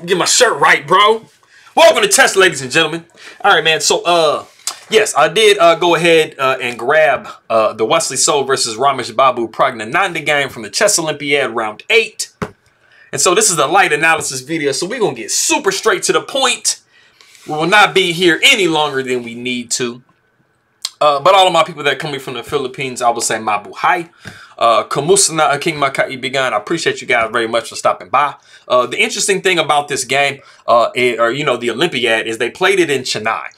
Get my shirt right, bro. Welcome to Test, ladies and gentlemen. All right, man. So, yes, I did go ahead and grab the Wesley So versus Rameshbabu Praggnanandhaa game from the Chess Olympiad round 8. And so this is the light analysis video. So we're going to get super straight to the point. We will not be here any longer than we need to. But all of my people that are coming from the Philippines, I will say mabuhay. Kamusta na aking mga kaibigan. I appreciate you guys very much for stopping by. The interesting thing about this game, the Olympiad, is they played it in Chennai,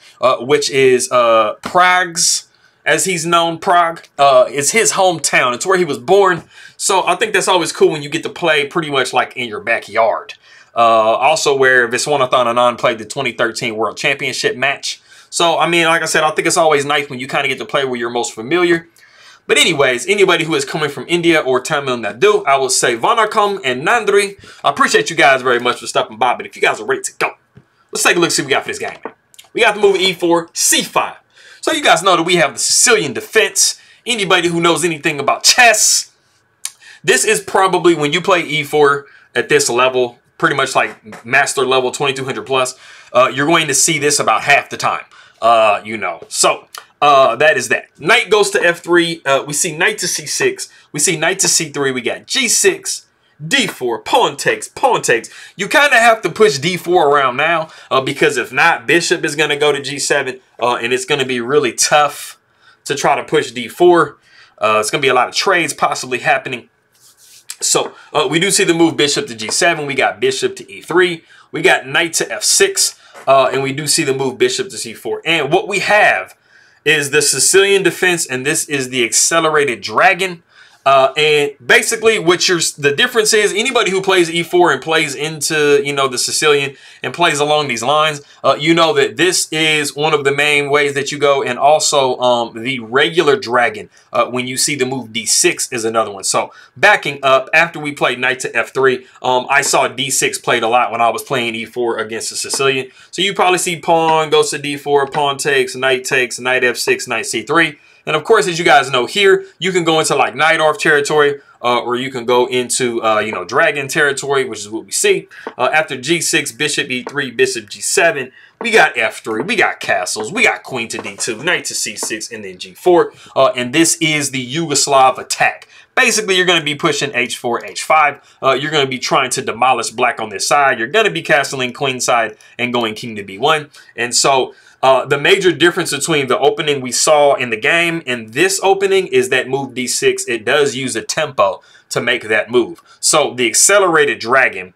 which is Prague's, as he's known, Prague. It's his hometown. It's where he was born. So I think that's always cool when you get to play pretty much like in your backyard. Also where Viswanathan Anand played the 2013 World Championship match. So, I mean, like I said, I think it's always nice when you kind of get to play where you're most familiar. But anyways, anybody who is coming from India or Tamil Nadu, I will say Vanakkam and Nandri. I appreciate you guys very much for stopping by. But if you guys are ready to go, let's take a look and see what we got for this game. We got the move E4, C5. So you guys know that we have the Sicilian defense. Anybody who knows anything about chess, this is probably when you play E4 at this level, pretty much like master level 2200 plus, you're going to see this about half the time. So that is that. Knight goes to F3. We see knight to C6. We see knight to C3. We got G6, D4, pawn takes, pawn takes. You kind of have to push D4 around now because if not, bishop is going to go to G7 and it's going to be really tough to try to push D4. It's going to be a lot of trades possibly happening. So we do see the move bishop to G7. We got bishop to E3. We got knight to F6. And we do see the move bishop to C4. And what we have is the Sicilian defense, and this is the accelerated dragon. And basically the difference is anybody who plays E4 and plays into, the Sicilian and plays along these lines, you know that this is one of the main ways that you go. And also the regular dragon, when you see the move D6 is another one. So backing up, after we played knight to F3, I saw D6 played a lot when I was playing E4 against the Sicilian. So you probably see pawn goes to D4, pawn takes, knight F6, knight C3. And of course, as you guys know here, you can go into like knight off territory, or you can go into, dragon territory, which is what we see. After G6, bishop E3, bishop G7, we got F3, we got castles, we got queen to D2, knight to C6, and then G4. And this is the Yugoslav attack. Basically, you're going to be pushing H4, H5. You're going to be trying to demolish black on this side. You're going to be castling queen side and going king to B1. And so the major difference between the opening we saw in the game and this opening is that move D6, it does use a tempo to make that move. So the accelerated dragon,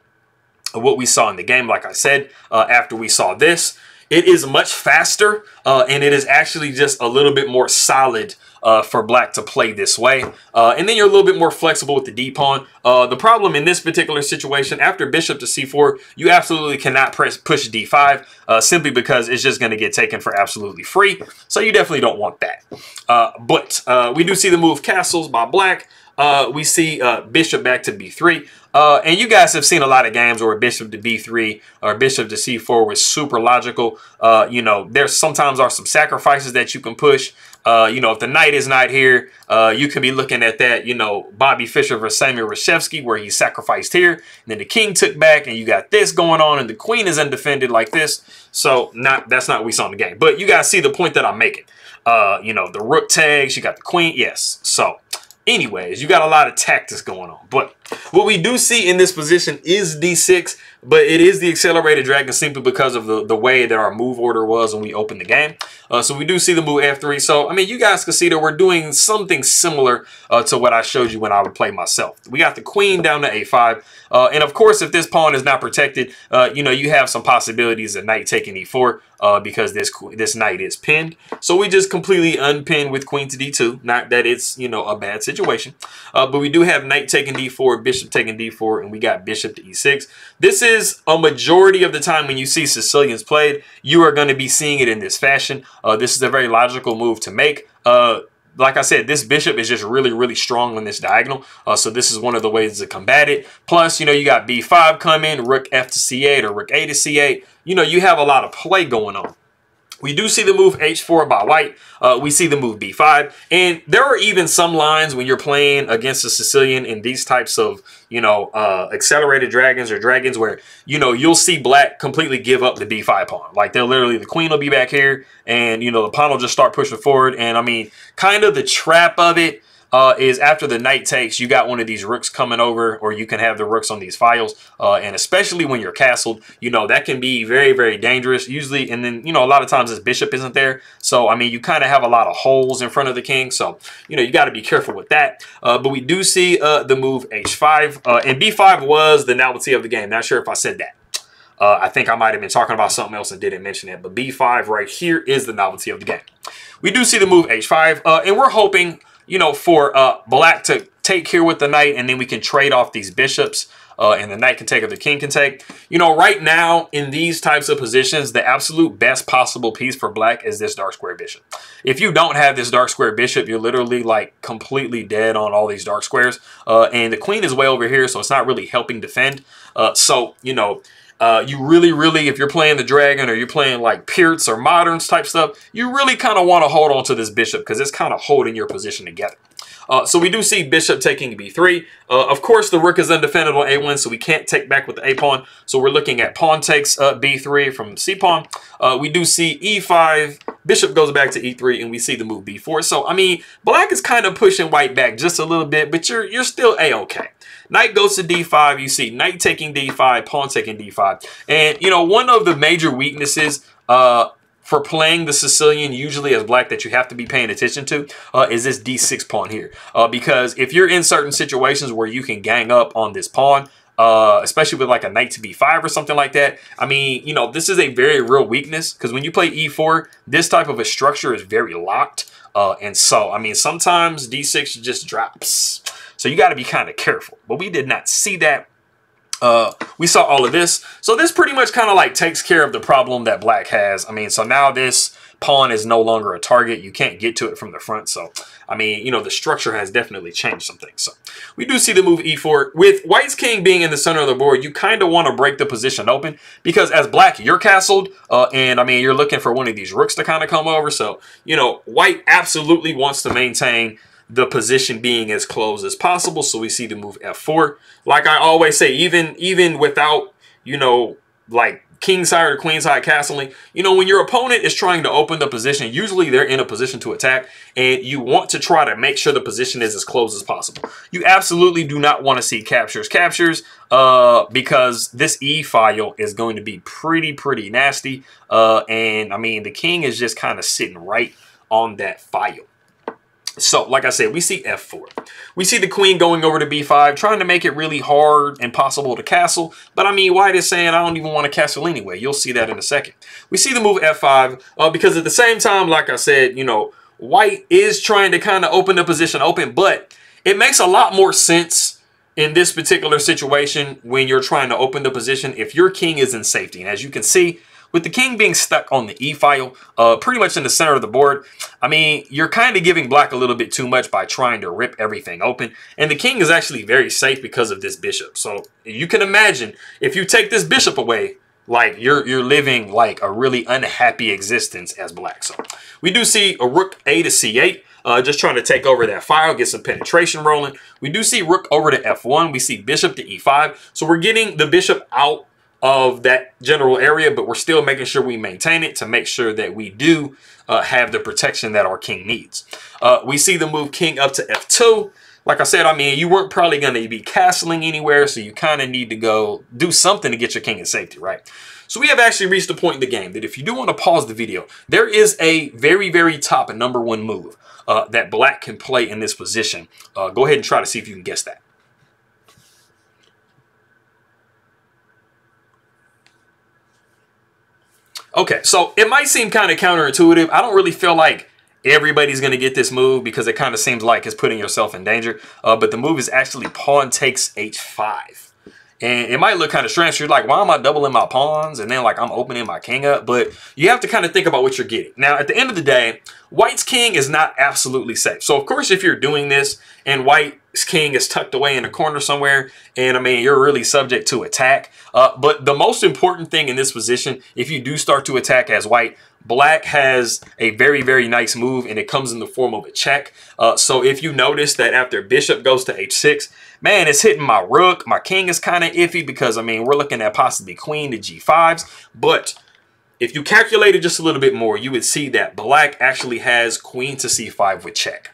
what we saw in the game, like I said, after we saw this, it is much faster and it is actually just a little bit more solid for black to play this way. And then you're a little bit more flexible with the D-pawn. The problem in this particular situation, after bishop to C4, you absolutely cannot push D5 simply because it's just going to get taken for absolutely free. So you definitely don't want that. But we do see the move castles by black. We see bishop back to B3. And you guys have seen a lot of games where bishop to B3 or bishop to C4 was super logical. There sometimes are some sacrifices that you can push. If the knight is not here, you can be looking at that, Bobby Fischer versus Samuel Reshevsky, where he sacrificed here. And then the king took back, and you got this going on, and the queen is undefended like this. So that's not what we saw in the game. But you guys see the point that I'm making. The rook tags, you got the queen. Yes. So anyways, you got a lot of tactics going on. But what we do see in this position is D6, but it is the accelerated dragon simply because of the way that our move order was when we opened the game. So we do see the move F3. So, I mean, you guys can see that we're doing something similar to what I showed you when I would play myself. We got the queen down to A5. And, of course, if this pawn is not protected, you have some possibilities of knight taking E4 because this knight is pinned. So we just completely unpin with queen to D2. Not that it's, a bad situation. But we do have knight taking D4, bishop taking D4, and we got bishop to E6. This is a majority of the time when you see Sicilians played, you are going to be seeing it in this fashion. This is a very logical move to make. Like I said, this bishop is just really, really strong on this diagonal. So this is one of the ways to combat it. Plus, you got B5 coming, rook F to C8 or rook A to C8. You have a lot of play going on. We do see the move h4 by white. We see the move b5. And there are even some lines when you're playing against a Sicilian in these types of, you know, accelerated dragons or dragons where, you know, you'll see black completely give up the b5 pawn. Like they'll literally, the queen will be back here and, you know, the pawn will just start pushing forward. And I mean, kind of the trap of it is after the knight takes, you got one of these rooks coming over, or you can have the rooks on these files. And especially when you're castled, you know, that can be very, very dangerous usually. And then, you know, a lot of times this bishop isn't there. So, I mean, you kind of have a lot of holes in front of the king. So, you know, you got to be careful with that. But we do see the move h5 and b5 was the novelty of the game. Not sure if I said that. I think I might have been talking about something else and didn't mention it. But b5 right here is the novelty of the game. We do see the move h5 and we're hoping, you know, for black to take here with the knight, and then we can trade off these bishops, and the knight can take or the king can take. You know, right now in these types of positions, the absolute best possible piece for black is this dark square bishop. If you don't have this dark square bishop, you're literally like completely dead on all these dark squares, and the queen is way over here, so it's not really helping defend. So, you know, you really, if you're playing the dragon or you're playing like Pirts or Moderns type stuff, you really kind of want to hold on to this bishop because it's kind of holding your position together. So we do see bishop taking b3. Of course, the rook is undefended on a1, so we can't take back with the a-pawn. So we're looking at pawn takes b3 from c-pawn. We do see e5, bishop goes back to e3, and we see the move b4. So, I mean, black is kind of pushing white back just a little bit, but you're still a-okay. Knight goes to d5. You see knight taking d5, pawn taking d5. And, you know, one of the major weaknesses for playing the Sicilian usually as black that you have to be paying attention to is this d6 pawn here. Because if you're in certain situations where you can gang up on this pawn, especially with like a knight to b5 or something like that, I mean, you know, this is a very real weakness because when you play e4, this type of a structure is very locked. And so, I mean, sometimes d6 just drops. So you got to be kind of careful. But we did not see that. We saw all of this. So this pretty much kind of like takes care of the problem that black has. I mean, so now this pawn is no longer a target. You can't get to it from the front. So, I mean, you know, the structure has definitely changed some things. So we do see the move e4. With white's king being in the center of the board, you kind of want to break the position open because as black, you're castled. And I mean, you're looking for one of these rooks to kind of come over. So, you know, white absolutely wants to maintain the position being as close as possible. So we see the move f4. Like I always say, even without, you know, like kingside or queenside castling, you know, when your opponent is trying to open the position, usually they're in a position to attack, and you want to try to make sure the position is as close as possible. You absolutely do not want to see captures because this e file is going to be pretty nasty. And I mean, the king is just kind of sitting right on that file. So, like I said, we see f4. We see the queen going over to b5, trying to make it really hard and possible to castle. But, I mean, white is saying, I don't even want to castle anyway. You'll see that in a second. We see the move f5 because at the same time, like I said, you know, white is trying to kind of open the position open. But it makes a lot more sense in this particular situation when you're trying to open the position if your king is in safety. And as you can see, with the king being stuck on the e file, pretty much in the center of the board, I mean, you're kind of giving black a little bit too much by trying to rip everything open. And the king is actually very safe because of this bishop. So you can imagine if you take this bishop away, like you're living like a really unhappy existence as black. So we do see a rook a to c8. Just trying to take over that file, get some penetration rolling. We do see rook over to f1. We see bishop to e5. So we're getting the bishop out of that general area, but we're still making sure we maintain it to make sure that we do have the protection that our king needs. We see the move king up to f2. Like I said, I mean, you weren't probably going to be castling anywhere, so you kind of need to go do something to get your king in safety, right? So we have actually reached the point in the game that if you do want to pause the video, there is a very top #1 move that black can play in this position. Go ahead and try to see if you can guess that. Okay, so it might seem kind of counterintuitive. I don't really feel like everybody's going to get this move because it kind of seems like it's putting yourself in danger. But the move is actually pawn takes h5. And it might look kind of strange. You're like, why am I doubling my pawns? And then like I'm opening my king up. But you have to kind of think about what you're getting. Now, at the end of the day, white's king is not absolutely safe. So, of course, if you're doing this and white king is tucked away in a corner somewhere, and I mean, you're really subject to attack. But the most important thing in this position, if you do start to attack as white, black has a very, very nice move, and it comes in the form of a check. So if you notice that after bishop goes to h6, man, it's hitting my rook. My king is kind of iffy because, I mean, we're looking at possibly queen to g5s. But if you calculated just a little bit more, you would see that black actually has queen to c5 with check.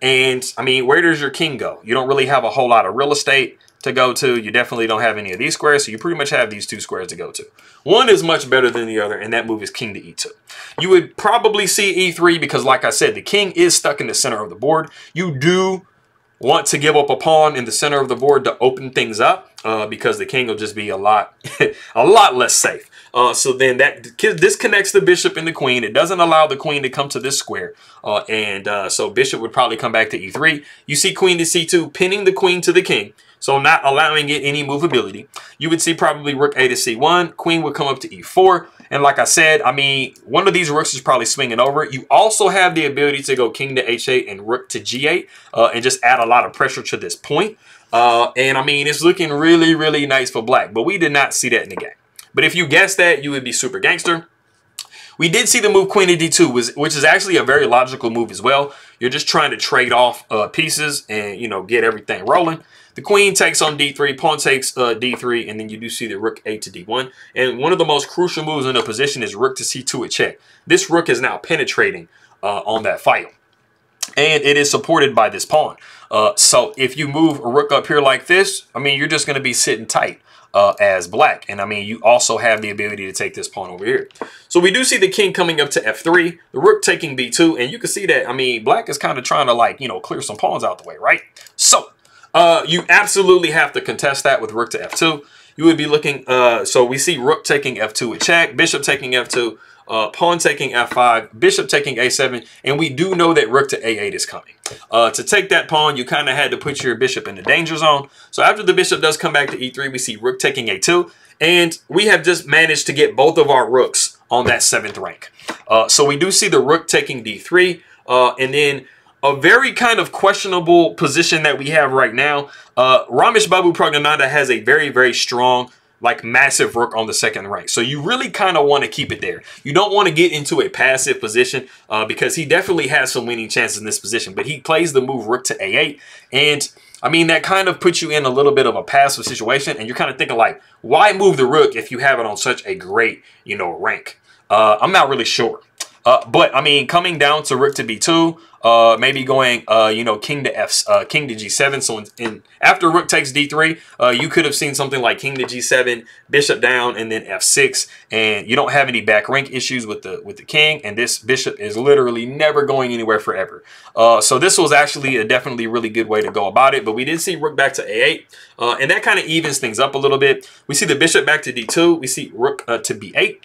And, I mean, where does your king go? You don't really have a whole lot of real estate to go to. You definitely don't have any of these squares, so you pretty much have these two squares to go to. One is much better than the other, and that move is king to e2. You would probably see e3 because, like I said, the king is stuck in the center of the board. You do want to give up a pawn in the center of the board to open things up because the king will just be a lot less safe. So then that disconnects the bishop and the queen. It doesn't allow the queen to come to this square. So bishop would probably come back to e3. You see queen to c2, pinning the queen to the king. So not allowing it any movability. You would see probably rook a to c1. Queen would come up to e4. And like I said, I mean, one of these rooks is probably swinging over. You also have the ability to go king to h8 and rook to g8 and just add a lot of pressure to this point. And I mean, it's looking really, really nice for black. But we did not see that in the game. But if you guessed that, you would be super gangster. We did see the move queen to d2, which is actually a very logical move as well. You're just trying to trade off pieces and, you know, get everything rolling. The queen takes on d3, pawn takes d3, and then you do see the rook a to d1. And one of the most crucial moves in the position is rook to c2 at check. This rook is now penetrating on that file. And it is supported by this pawn. So if you move a rook up here like this, I mean, you're just going to be sitting tight as black. And I mean, you also have the ability to take this pawn over here. So we do see the king coming up to f3, the rook taking b2. And you can see that, I mean, black is kind of trying to, like, you know, clear some pawns out the way, right? So you absolutely have to contest that with rook to f2. You would be looking, so we see rook taking f2 at check, bishop taking f2, pawn taking f5, bishop taking a7, and we do know that rook to a8 is coming. To take that pawn, you kind of had to put your bishop in the danger zone. So after the bishop does come back to e3, we see rook taking a2, and we have just managed to get both of our rooks on that 7th rank. So we do see the rook taking d3, and then a very kind of questionable position that we have right now. Rameshbabu Praggnanandhaa has a very, very strong, like, massive rook on the 2nd rank. So you really kind of want to keep it there. You don't want to get into a passive position because he definitely has some winning chances in this position. But he plays the move rook to a8. And, I mean, that kind of puts you in a little bit of a passive situation. And you're kind of thinking, like, why move the rook if you have it on such a great, you know, rank? I'm not really sure. But I mean, coming down to rook to b2, maybe going, you know, king to g7. So after rook takes d3, you could have seen something like king to g7, bishop down, and then f6. And you don't have any back rank issues with the king. And this bishop is literally never going anywhere forever. So this was actually a definitely really good way to go about it. But we did see rook back to a8, and that kind of evens things up a little bit. We see the bishop back to d2. We see rook to b8.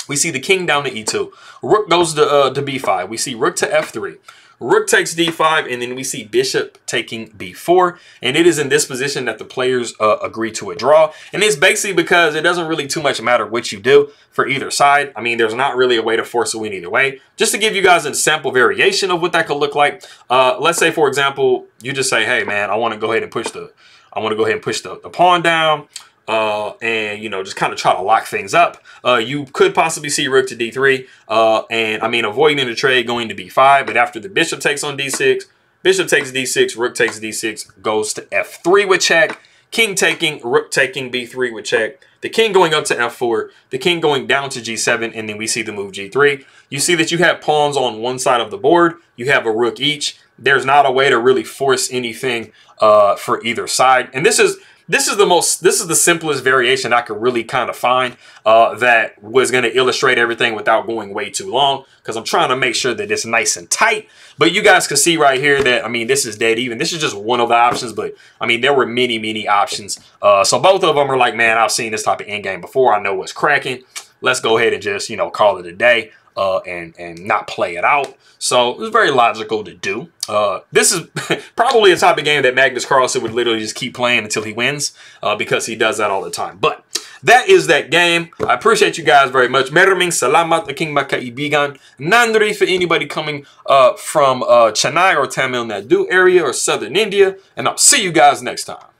We see the king down to e2. Rook goes to b5. We see rook to f3. Rook takes d5, and then we see bishop taking b4. And it is in this position that the players agree to a draw. And it's basically because it doesn't really too much matter what you do for either side. I mean, there's not really a way to force a win either way. Just to give you guys a sample variation of what that could look like. Let's say, for example, you just say, hey, man, I want to go ahead and push the pawn down. And, you know, just kind of try to lock things up. You could possibly see rook to d3, and I mean, avoiding the trade going to b5, but after the bishop takes on d6, bishop takes d6, rook takes d6, goes to f3 with check, king taking, rook taking b3 with check, the king going up to f4, the king going down to g7, and then we see the move g3. You see that you have pawns on one side of the board, you have a rook each. There's not a way to really force anything for either side, and this is the simplest variation I could really kind of find that was going to illustrate everything without going way too long, because I'm trying to make sure that it's nice and tight. But you guys can see right here that, I mean, this is dead even. This is just one of the options, but I mean, there were many, many options. So both of them are like, man, I've seen this type of endgame before. I know what's cracking. Let's go ahead and just, you know, call it a day and not play it out. So it was very logical to do. This is probably a type of game that Magnus Carlsen would literally just keep playing until he wins because he does that all the time. But that is that game. I appreciate you guys very much. Maraming salamat aking mga kaibigan. Nandri for anybody coming from Chennai or Tamil Nadu area or southern India. And I'll see you guys next time.